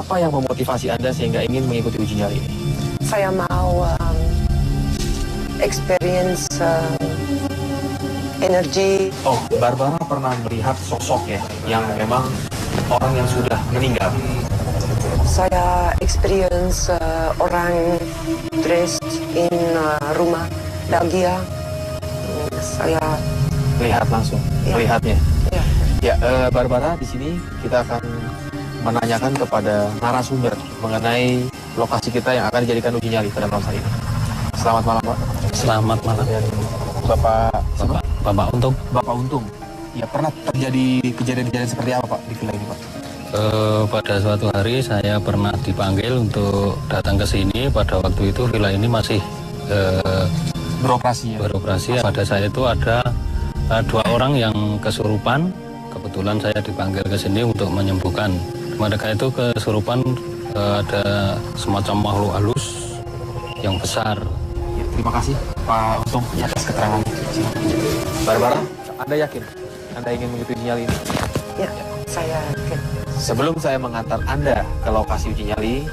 Apa yang memotivasi Anda sehingga ingin mengikuti uji nyali ini? Saya mau experience energi. Oh, Barbara pernah melihat sosok ya, yang memang orang yang sudah meninggal. Saya experience orang dressed in rumah bahagia. Saya Lihat langsung, Ya. melihatnya. ya, Ya, Barbara, di sini kita akan menanyakan kepada narasumber mengenai lokasi kita yang akan dijadikan uji nyali pada malam hari ini. Selamat malam, Pak. Selamat malam. Bapak, Bapak Untung. Bapak Untung. Ya, pernah terjadi kejadian-kejadian seperti apa, Pak, di villa ini, Pak? Pada suatu hari saya pernah dipanggil untuk datang ke sini. Pada waktu itu villa ini masih Beroperasi ya? beroperasi. Pada saya itu ada 2 orang yang kesurupan. Kebetulan saya dipanggil ke sini untuk menyembuhkan. Mereka itu kesurupan, ada semacam makhluk halus yang besar. Ya, terima kasih, Pak Untung, atas keterangan. Barbara, Anda yakin Anda ingin mengikuti uji nyali ini? ya, saya yakin. Sebelum saya mengantar Anda ke lokasi uji nyali,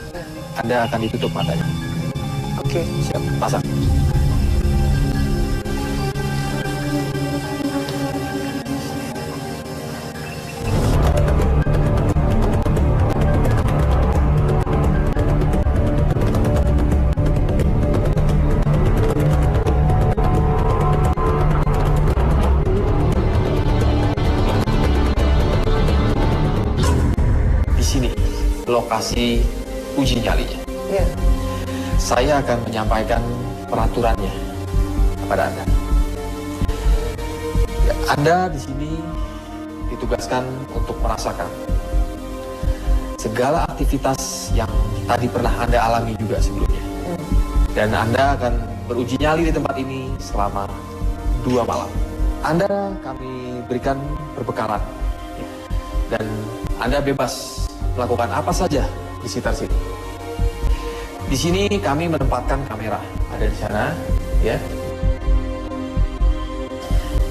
Anda akan ditutup matanya. Oke. Siap, pasang. Di sini lokasi uji nyalinya. Ya, Saya akan menyampaikan peraturannya kepada Anda. Ya, Anda di sini ditugaskan untuk merasakan segala aktivitas yang tadi pernah Anda alami juga sebelumnya. Dan Anda akan beruji nyali di tempat ini selama 2 malam. Anda kami berikan perbekalan. Ya. Dan Anda bebas melakukan apa saja di sekitar sini. Di sini kami menempatkan kamera, ada di sana, ya.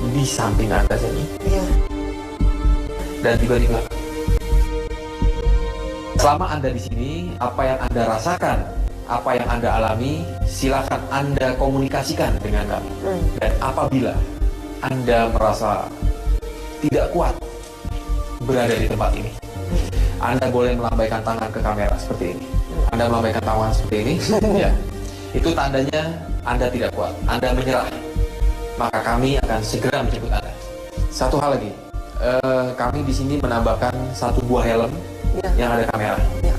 Di samping Anda sini, ya, dan juga di belakang. Selama Anda di sini, apa yang Anda rasakan, apa yang Anda alami, silakan Anda komunikasikan dengan kami. Dan apabila Anda merasa tidak kuat berada di tempat ini, Anda boleh melambaikan tangan ke kamera seperti ini. Anda melambaikan tangan seperti ini, ya. Itu tandanya Anda tidak kuat, Anda menyerah. Maka kami akan segera menjemput Anda. Satu hal lagi, kami di sini menambahkan 1 buah helm ya, yang ada kamera. ya.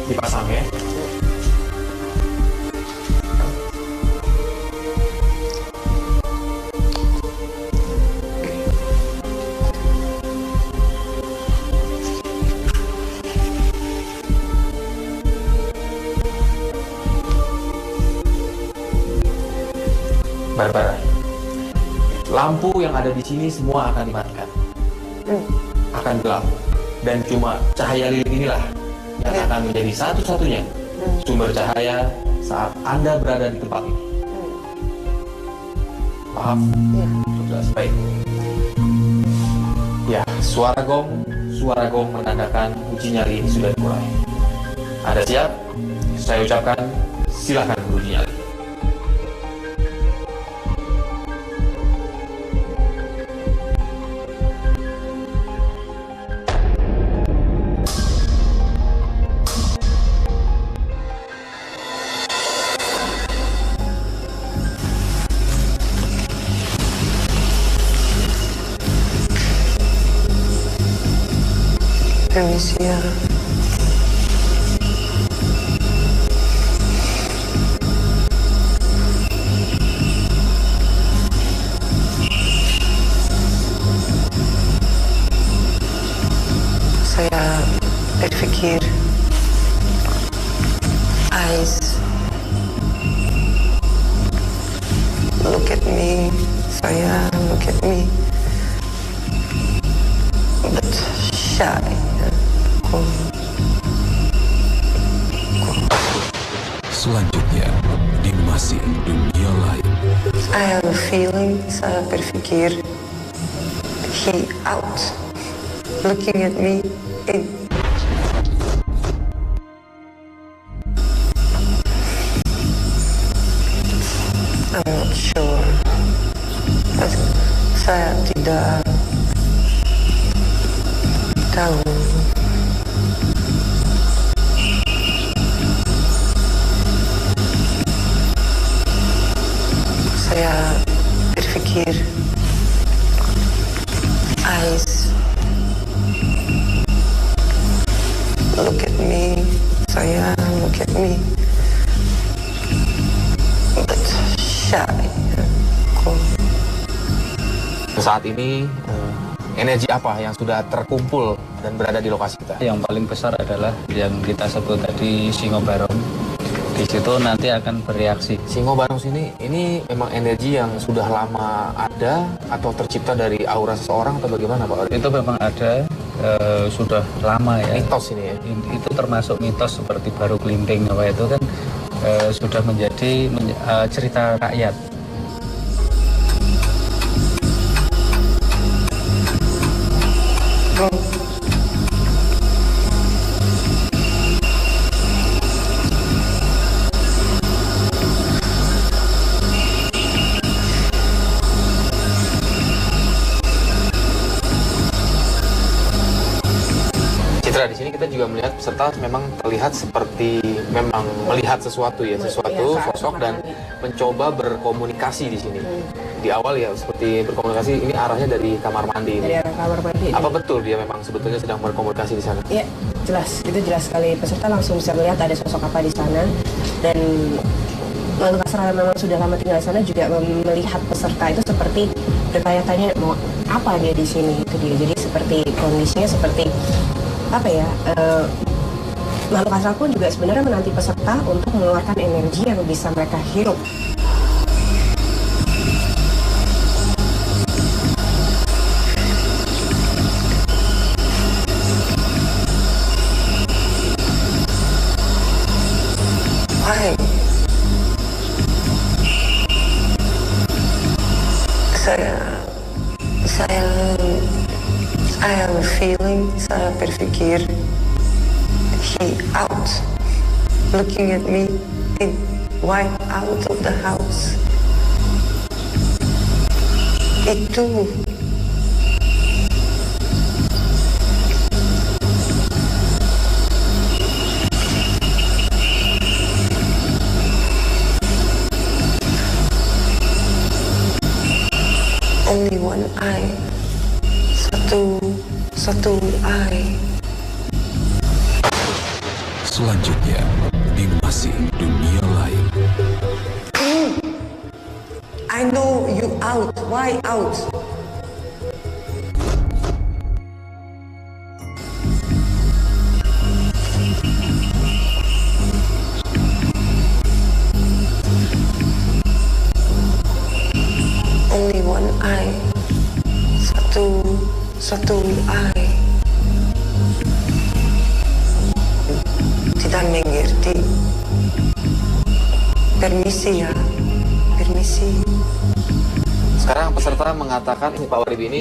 Dipasang ya. Barbara, lampu yang ada di sini semua akan dimatikan, akan gelap, dan cuma cahaya lilin inilah yang akan menjadi satu-satunya sumber cahaya saat Anda berada di tempat ini. Paham? Ya. Sudah baik. Ya, suara gong menandakan uji nyali ini sudah dimulai. Anda siap? Saya ucapkan silakan beruji nyali. Permisi ya. Saya berpikir eyes look at me, saya look at me, but shy. Selanjutnya, di masih dunia lain. I have a feeling, saya berpikir he out looking at me in. sure. Saya tidak tahu. Saya berpikir eyes look at me, saya look at me, but shy. Kok Saat ini energi apa yang sudah terkumpul dan berada di lokasi kita? Yang paling besar adalah yang kita sebut tadi Singo Barong. Di situ nanti akan bereaksi. Singo Barong sini, ini memang energi yang sudah lama ada atau tercipta dari aura seseorang atau bagaimana Pak? Itu memang ada, sudah lama ya. Mitos ini ya? Itu termasuk mitos seperti Baru Kelinting apa itu kan sudah menjadi cerita rakyat. Citra, di sini kita juga melihat peserta memang terlihat seperti memang melihat sesuatu ya, sesuatu sosok dan mencoba berkomunikasi di sini. Di awal ya seperti berkomunikasi, ini arahnya dari kamar mandi ini. Dari arah kamar mandi. Apa betul dia memang sebetulnya sedang berkomunikasi di sana? Iya, jelas. Itu jelas sekali. Peserta langsung bisa melihat ada sosok apa di sana. Dan makhluk astral yang memang sudah lama tinggal di sana juga melihat peserta itu seperti bertanya-tanya mau apa dia di sini, itu dia. Jadi seperti kondisinya seperti apa ya? Makhluk astral pun juga sebenarnya menanti peserta untuk mengeluarkan energi yang bisa mereka hirup. why? I am feeling, saya berpikir, he out, looking at me, why out of the house? Itu only one eye, satu eye. Selanjutnya di Masih Dunia Lain. I know you out. Why out? Only one eye. Satu eye. Tidak mengerti. Permisi ya. Permisi. Sekarang peserta mengatakan Pak Waribi ini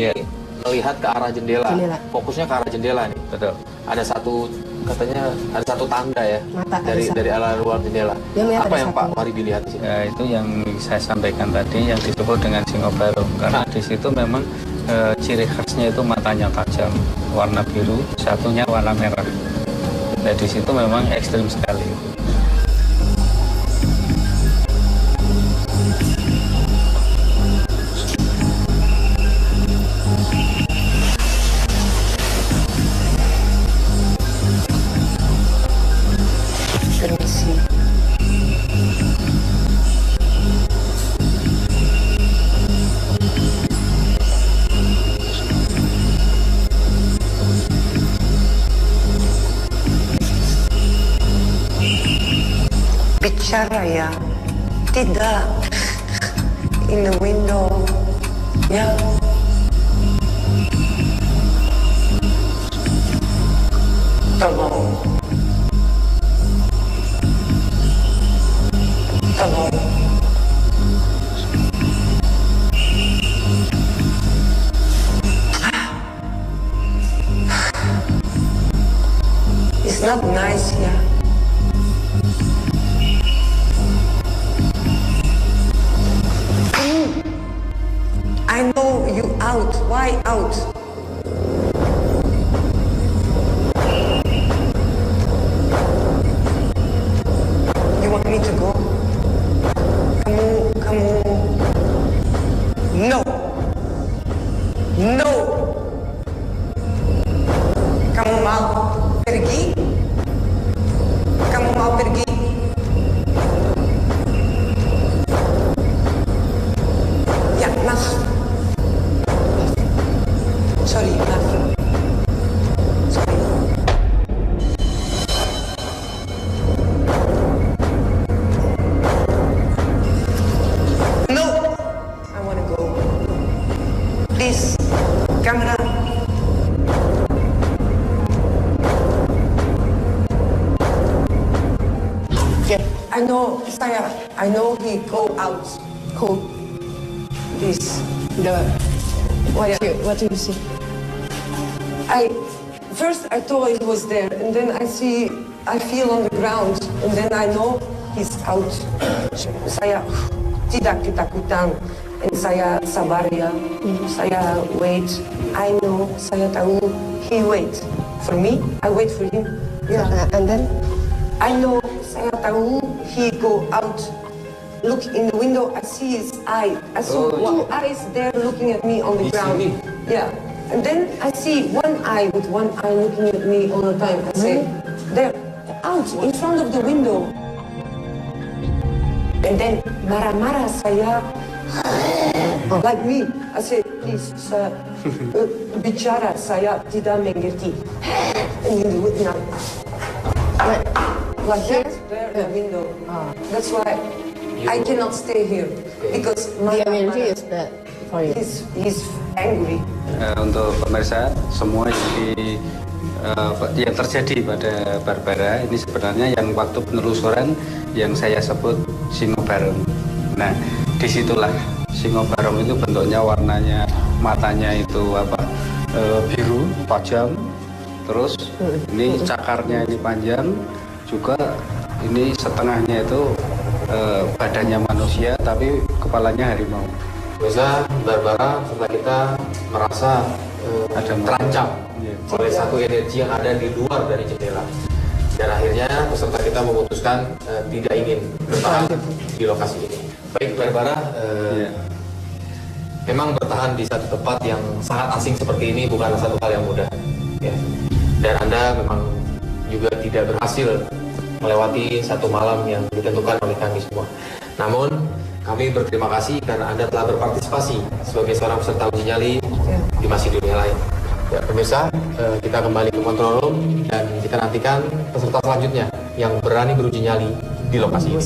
melihat ke arah jendela. Fokusnya ke arah jendela nih. Betul. Ada satu, katanya ada satu tanda ya, Mata, dari arah luar jendela. Apa yang Pak Waribi lihat di sini? Ya, itu yang saya sampaikan tadi yang disebut dengan Singo Barong. Karena di situ memang ciri khasnya itu matanya tajam, warna biru, satunya warna merah. Nah, di situ memang ekstrim sekali. Permisi. Bicara ya, tidak in the window, ya. Tolong, tolong. It's not nice, ya. I know you out. Why out? You want me to go? Kamu. No. No. Kamu mau pergi? Kamu mau pergi? Ya, maaf. Sorry, maaf. Sorry. No! I want to go. Please, camera. I know he go out. Who? This. What do you see? First I thought he was there, and then I feel on the ground, and then I know he's out. Saya tidak ketakutan, and saya sabar ya. Saya wait. I know, saya tahu he wait for me. I wait for him. Yeah. And then? I know, saya tahu he go out. Look in the window, I see his eye. I saw two eyes there looking at me on the ground. Yeah. And then I see one eye with one eye looking at me all the time. I say, they're out in front of the window. And then marah-marah saya, like me. I say, please, bicara saya tidak mengerti. And you do it now. Like that, there the window. That's why I cannot stay here because my energy is bad for you. He's angry. Untuk pemirsa, semua yang terjadi pada Barbara ini sebenarnya yang waktu penelusuran yang saya sebut singobarong. Nah, disitulah singobarong itu bentuknya, warnanya, matanya itu biru, tajam. Terus ini cakarnya ini panjang, juga ini setengahnya itu badannya manusia tapi kepalanya harimau. Biasa Barbara setelah kita merasa ada terancam oleh satu energi yang ada di luar dari jendela, dan akhirnya peserta kita memutuskan tidak ingin bertahan di lokasi ini. Baik Barbara, memang bertahan di satu tempat yang sangat asing seperti ini bukanlah satu hal yang mudah, ya. Dan Anda memang juga tidak berhasil melewati satu malam yang ditentukan oleh kami semua. Namun kami berterima kasih karena Anda telah berpartisipasi sebagai seorang peserta uji nyali di Masih Dunia Lain. Ya pemirsa, kita kembali ke control room dan kita nantikan peserta selanjutnya yang berani beruji nyali di lokasi ini.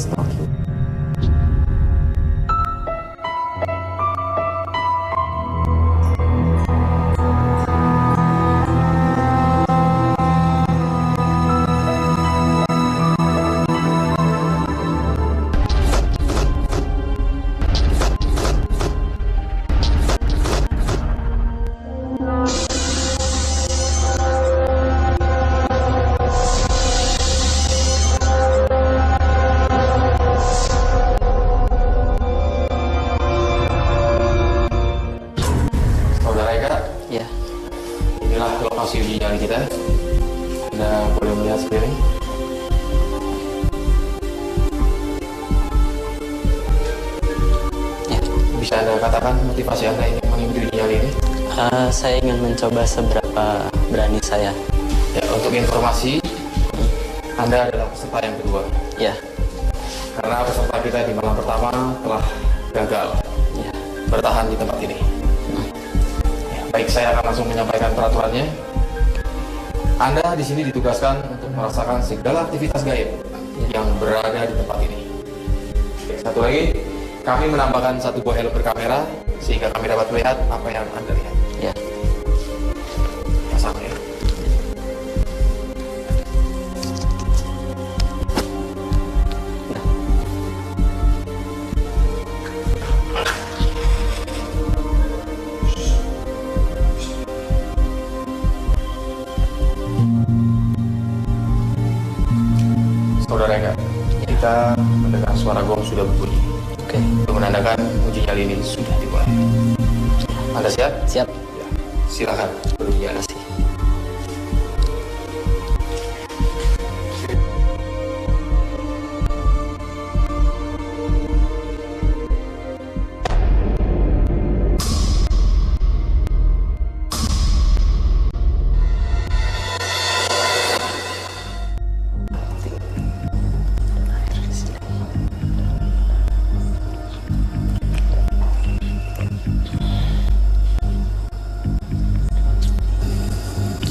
Lokasi uji nyali kita, Anda boleh melihat sendiri. Ya. Bisa Anda katakan motivasi Anda ingin mengikuti uji nyali ini? Saya ingin mencoba seberapa berani saya. Ya, untuk informasi, Anda adalah peserta yang kedua. Ya. Karena peserta kita di malam pertama telah gagal bertahan di tempat ini. Baik, saya akan langsung menyampaikan peraturannya. Anda di sini ditugaskan untuk merasakan segala aktivitas gaib yang berada di tempat ini. Satu lagi, kami menambahkan satu buah helm berkamera sehingga kami dapat melihat apa yang Anda lihat. Ya. Pasang ya. Saudara Eka, kita mendengar suara gong sudah berbunyi. Oke. Itu menandakan uji nyali ini sudah dimulai. Anda siap? Siap. Ya. Silakan. Terima kasih.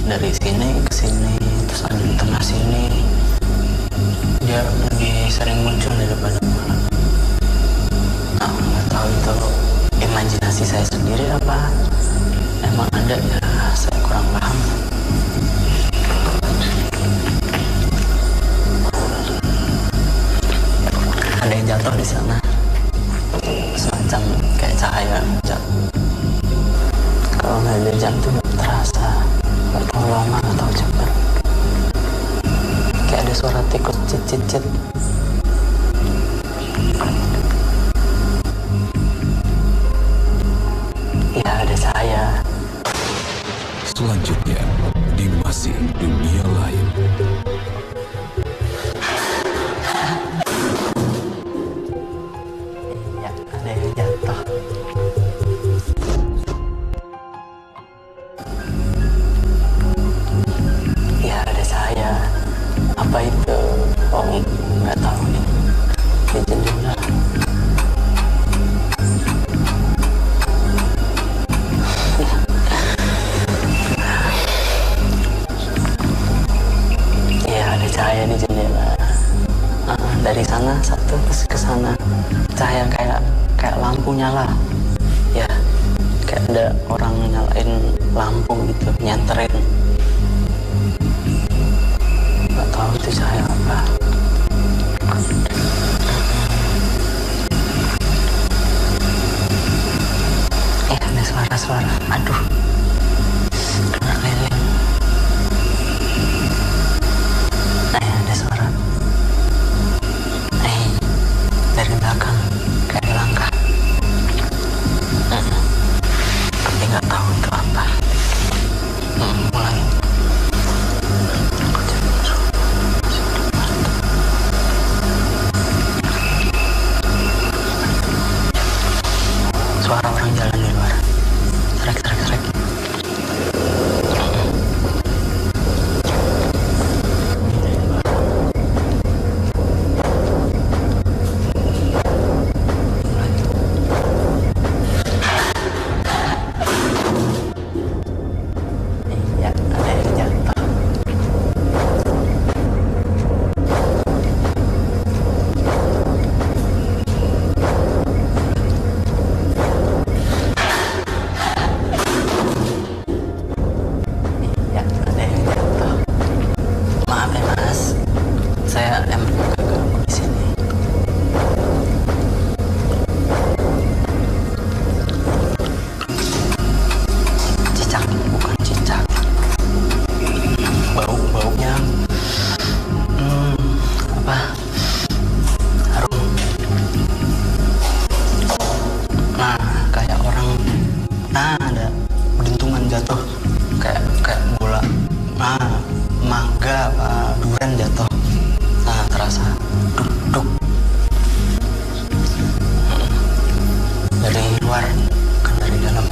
Dari sini ke sini, terus ada di tengah sini, dia lebih sering muncul di depan rumah. Nah, nggak tahu itu imajinasi saya sendiri apa emang ada, ya saya kurang paham. Ada yang jatuh di sana, semacam kayak cahaya jatuh. Kalau nggak ada jatuh nggak terasa. Gak tahu lama, gak tahu cepat. Kayak ada suara tikus cit-cit-cit. Ya, ada saya. Selanjutnya, di Masih Dunia Lain. Ya, ada yang jatuh. Apa itu? Oh, nggak tahu nih. Di jendela. Iya, ada cahaya di jendela. Dari sana satu terus ke sana. Cahaya kayak lampu nyala. Ya, kayak ada orang nyalain lampu gitu, nyanterin. Gak tahu itu cahaya apa. Ada suara-suara. Aduh, kena lilin. Ada suara. Dari belakang kayak langkah. Tapi nggak tahu itu apa. Mulai. Suara orang jalan di luar. Serek. Iya, ada yang jatuh. Maaf ya Mas, saya emang agak ganggu di sini. Cicak, bukan cicak. Baunya apa? Harum. Nah, kayak orang. Nah, ada dentuman jatuh. Kayak bola. Nah, mangga apa durian jatuh. Nah, terasa duk. Dari luar, bukan dari dalam.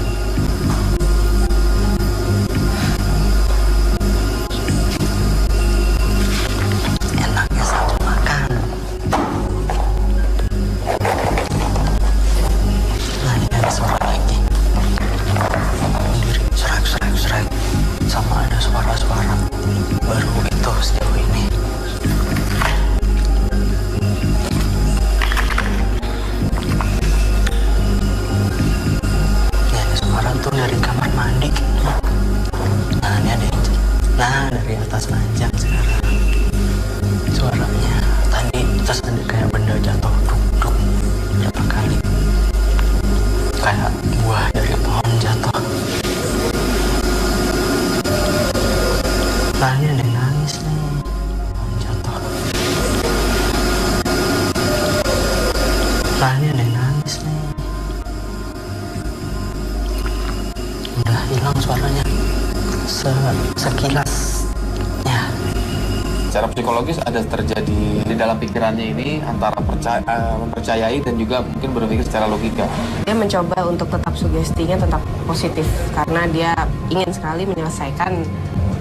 Enaknya sambil makan. Nah, ini ada suara lagi. Serak. Sama ada suara-suara baru itu sejauh ini. Ini ada suara tuh dari kamar mandi. Nah, ini ada yang dari atas ranjang sekarang. Suaranya tadi terus ada kayak benda jatuh duk berapa kali. Kayak buah dari pohon jatuh. Nah, ini ada yang nangis nih. Jatuh. Nah, ini ada yang nangis nih. udah hilang suaranya sekilas ya. Secara psikologis ada terjadi di dalam pikirannya ini antara mempercayai dan juga mungkin berpikir secara logika. Dia mencoba untuk tetap sugestinya tetap positif karena dia ingin sekali menyelesaikan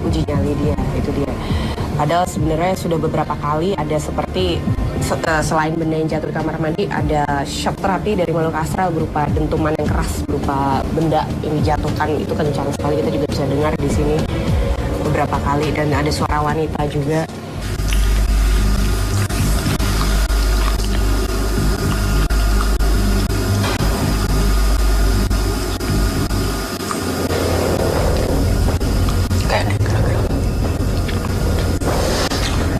uji nyali dia, itu dia. Padahal sebenarnya sudah beberapa kali ada seperti selain benda yang jatuh di kamar mandi, ada shock terapi dari makhluk astral berupa dentuman yang keras, berupa benda yang dijatuhkan, itu kencang sekali, kita juga bisa dengar di sini beberapa kali, dan ada suara wanita juga. Kayak ada gerak-gerak.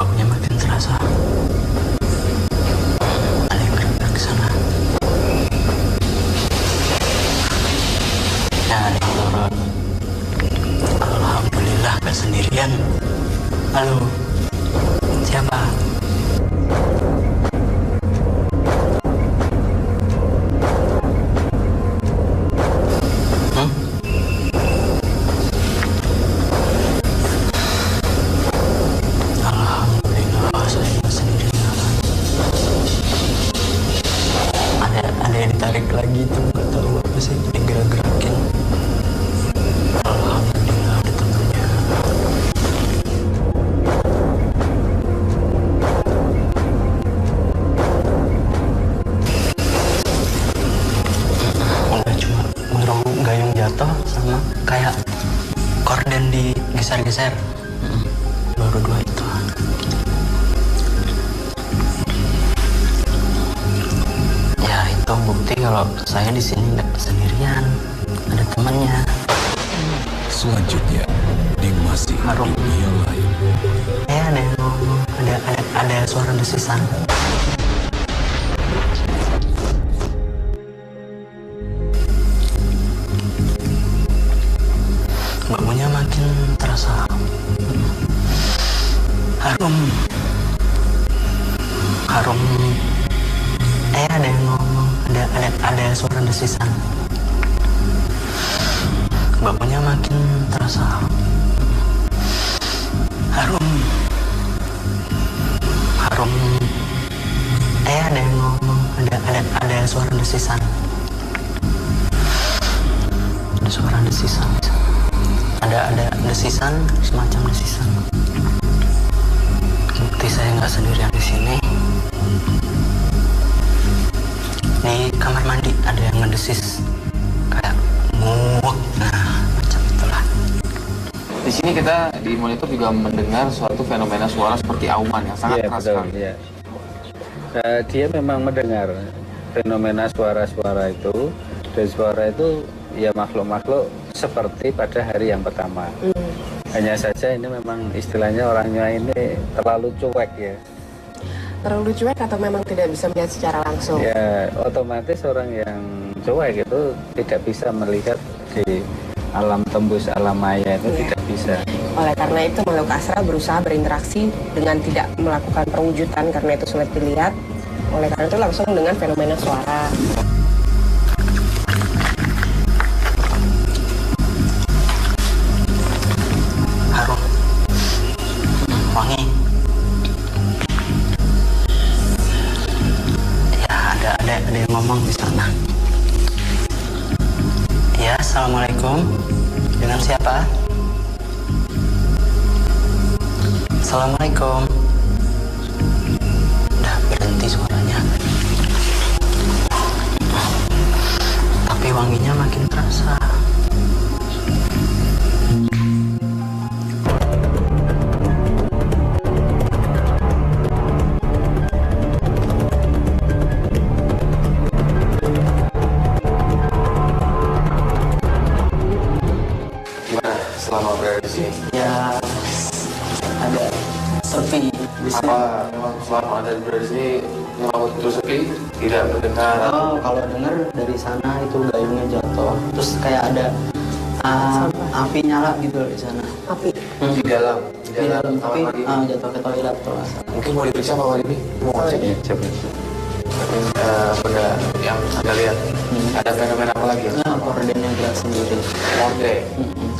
Baunya makin terasa. Ada yang gerak-gerak ke sana. Ya, ada yang turun. Alhamdulillah gak sendirian. Halo, siapa? Alhamdulillah saya gak sendirian. Ada yang ditarik lagi tuh, gak tahu apa sih yang gerak-gerakin. Alhamdulillah ada temannya. Udah cuma ngerem gayung jatuh sama kayak korden digeser-geser. Baru dua itu. Ya itu bukti kalau saya di sini nggak sendirian, ada temannya. Selanjutnya di masih Harum. dunia lain. Ada yang ngomong, ada suara desisan. Baunya makin terasa harum. Ada yang ngomong, ada suara desisan. Baunya makin terasa harum. Ada yang ngomong, ada suara desisan. Ada suara desisan. Ada desisan, semacam desisan. Bukti saya nggak sendirian di sini. Di kamar mandi ada yang ngedesis kayak nguwek. Nah, macam itulah. Di sini kita di monitor juga mendengar suatu fenomena suara seperti auman yang sangat keras betul, sekali. ya. Dia memang mendengar fenomena suara-suara itu, dan suara itu ya makhluk-makhluk seperti pada hari yang pertama. Hanya saja ini memang istilahnya orangnya ini terlalu cuek ya. Terlalu cuek atau memang tidak bisa melihat secara langsung? Ya otomatis orang yang cuek itu tidak bisa melihat di alam tembus alam maya itu tidak bisa. Oleh karena itu makhluk astral berusaha berinteraksi dengan tidak melakukan perwujudan karena itu sulit dilihat. Oleh karena itu langsung dengan fenomena suara. Harum, wangi. Ya ada yang ngomong di sana. Ya, assalamualaikum. Dengan siapa? Assalamualaikum. Udah berhenti suaranya. Tapi wanginya makin terasa. Gimana selama berada di sini? Ya ada sepi di sini. Apa memang selama Anda berada di sini memang betul sepi? Tidak mendengar? Oh, kalau dengar dari sana itu gayungnya jatuh, terus kayak ada api nyala gitu di sana. Api. Di dalam Tapi kamar mandi. jatuh ke toilet tuh. Mungkin mau diperiksa Pak Wali ini? Mau ngecek ya? Coba. Benda yang Anda lihat. Ada fenomena apa lagi ya? Nah, apa kordennya gerak sendiri. Korde.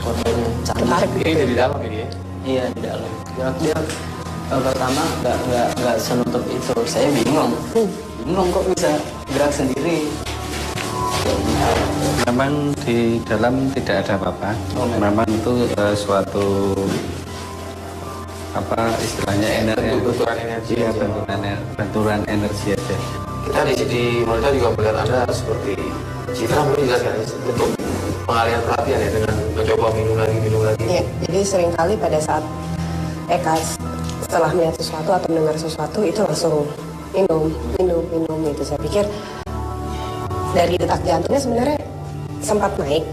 Kordennya canggih. Ini dari dalam ini ya. Iya di dalam. Dia pertama nggak senutup itu. Saya bingung kok bisa gerak sendiri. Memang di dalam tidak ada apa-apa. Memang itu suatu apa istilahnya energi. Benturan energi. Iya, benturan energi aja. Kita di monitor juga melihat Anda seperti Citra mungkin jelaskan ya, bentuk pengalihan perhatian ya dengan mencoba minum lagi. Iya, jadi seringkali pada saat Eka setelah melihat sesuatu atau mendengar sesuatu itu langsung minum itu. Saya pikir dari detak jantungnya sebenarnya sempat naik,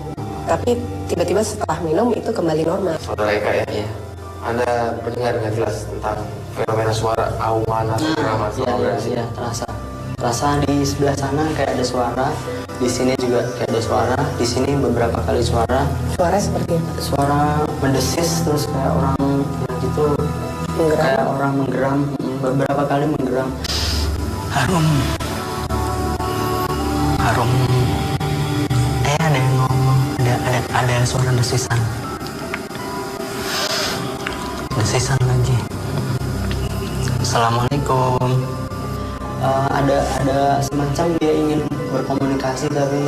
tapi tiba-tiba setelah minum itu kembali normal. Saudara Eka ya. Iya. Anda mendengar dengan jelas tentang fenomena suara auman atau drama selama berada di sini. Iya, terasa di sebelah sana kayak ada suara, di sini juga kayak ada suara, di sini beberapa kali suara. Suara seperti apa? Suara mendesis terus kayak orang gitu, Menggeram. kayak orang menggeram, beberapa kali menggeram. Harum. Ada yang ngomong, ada suara desisan lagi. Assalamualaikum. Ada semacam dia ingin berkomunikasi tapi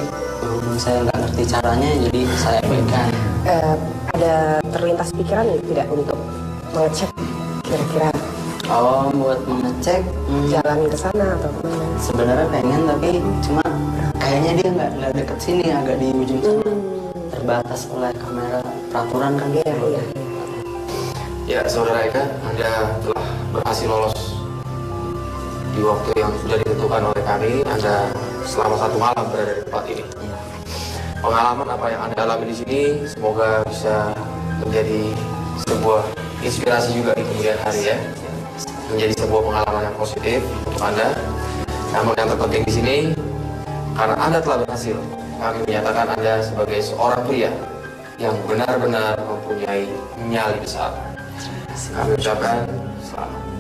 saya nggak ngerti caranya, jadi saya abaikan. Ada terlintas pikiran tidak untuk mengecek kira-kira Buat mengecek jalan ke sana atau kemana? sebenarnya pengen tapi cuma kayaknya dia nggak deket sini, agak di ujung sana, terbatas oleh kamera peraturan kan. Iya. Ya, Saudara Eka, Anda telah berhasil lolos di waktu yang sudah ditentukan oleh kami. Anda selama 1 malam berada di tempat ini. Pengalaman apa yang Anda alami di sini semoga bisa menjadi sebuah inspirasi juga di kemudian hari ya. Menjadi sebuah pengalaman yang positif untuk Anda. Namun yang terpenting di sini, karena Anda telah berhasil, kami menyatakan Anda sebagai seorang pria yang benar-benar mempunyai nyali besar. Kami ucapkan selamat.